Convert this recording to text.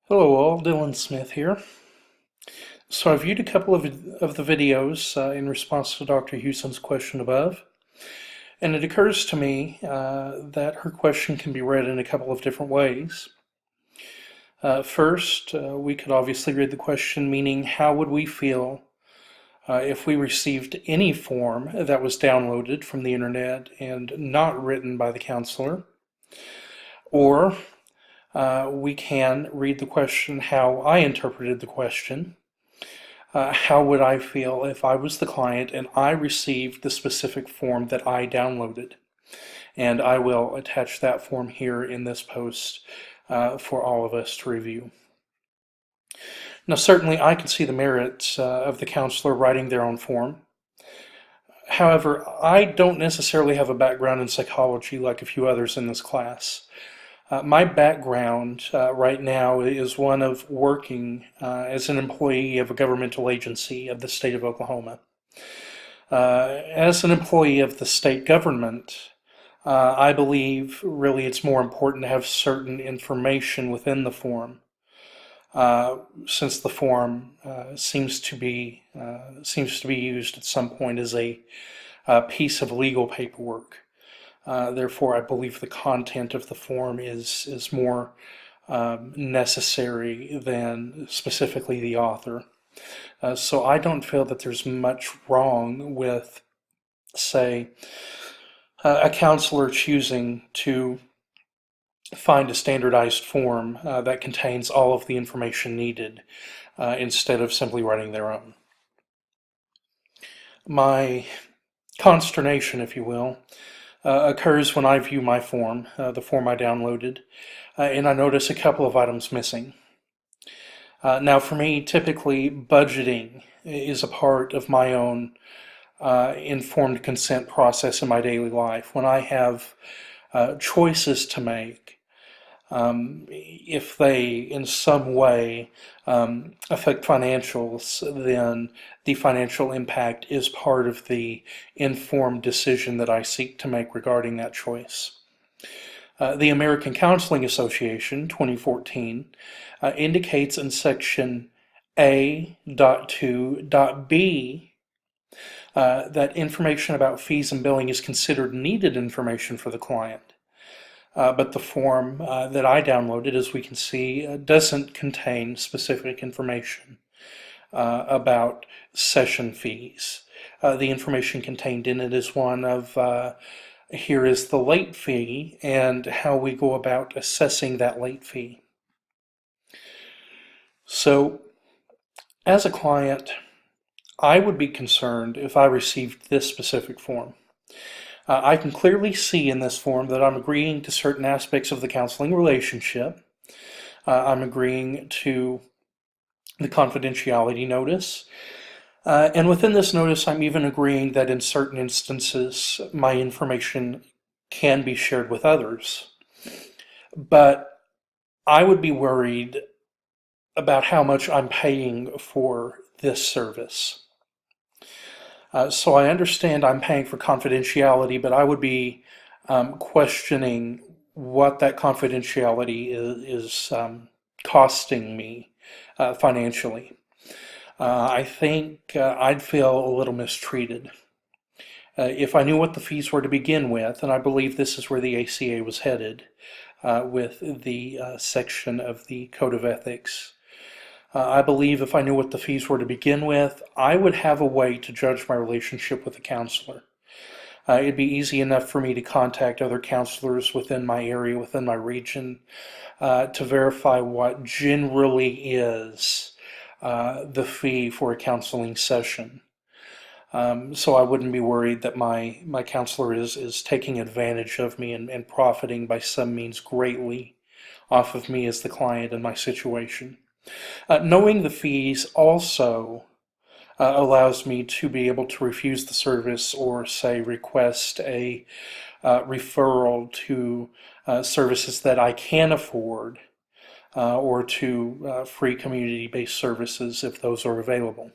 Hello all, Dylan Smith here. So I viewed a couple of the videos in response to Dr. Huson's question above, and it occurs to me that her question can be read in a couple of different ways. First, we could obviously read the question meaning how would we feel if we received any form that was downloaded from the internet and not written by the counselor, or we can read the question how I interpreted the question. How would I feel if I was the client and I received the specific form that I downloaded? And I will attach that form here in this post for all of us to review. Now, certainly I can see the merits of the counselor writing their own form. However, I don't necessarily have a background in psychology like a few others in this class. My background right now is one of working as an employee of a governmental agency of the state of Oklahoma. As an employee of the state government, I believe really it's more important to have certain information within the form, since the form seems to be used at some point as a piece of legal paperwork. Therefore, I believe the content of the form is more necessary than specifically the author. So I don't feel that there's much wrong with, say, a counselor choosing to find a standardized form that contains all of the information needed instead of simply writing their own. My consternation, if you will, occurs when I view my form, the form I downloaded, and I notice a couple of items missing. Now, for me, typically budgeting is a part of my own informed consent process in my daily life. When I have choices to make, if they in some way affect financials, then the financial impact is part of the informed decision that I seek to make regarding that choice. The American Counseling Association 2014 indicates in section A.2.B that information about fees and billing is considered needed information for the client. But the form that I downloaded, as we can see, doesn't contain specific information about session fees. The information contained in it is one of here is the late fee and how we go about assessing that late fee. So, as a client, I would be concerned if I received this specific form. I can clearly see in this form that I'm agreeing to certain aspects of the counseling relationship. I'm agreeing to the confidentiality notice. And within this notice, I'm even agreeing that in certain instances, my information can be shared with others. But I would be worried about how much I'm paying for this service. So I understand I'm paying for confidentiality, but I would be questioning what that confidentiality is costing me financially. I think I'd feel a little mistreated. If I knew what the fees were to begin with, and I believe this is where the ACA was headed with the section of the Code of Ethics. I believe if I knew what the fees were to begin with, I would have a way to judge my relationship with a counselor. It'd be easy enough for me to contact other counselors within my area, within my region, to verify what generally is the fee for a counseling session. So I wouldn't be worried that my counselor is taking advantage of me and profiting by some means greatly off of me as the client in my situation. Knowing the fees also allows me to be able to refuse the service or, say, request a referral to services that I can afford or to free community-based services if those are available.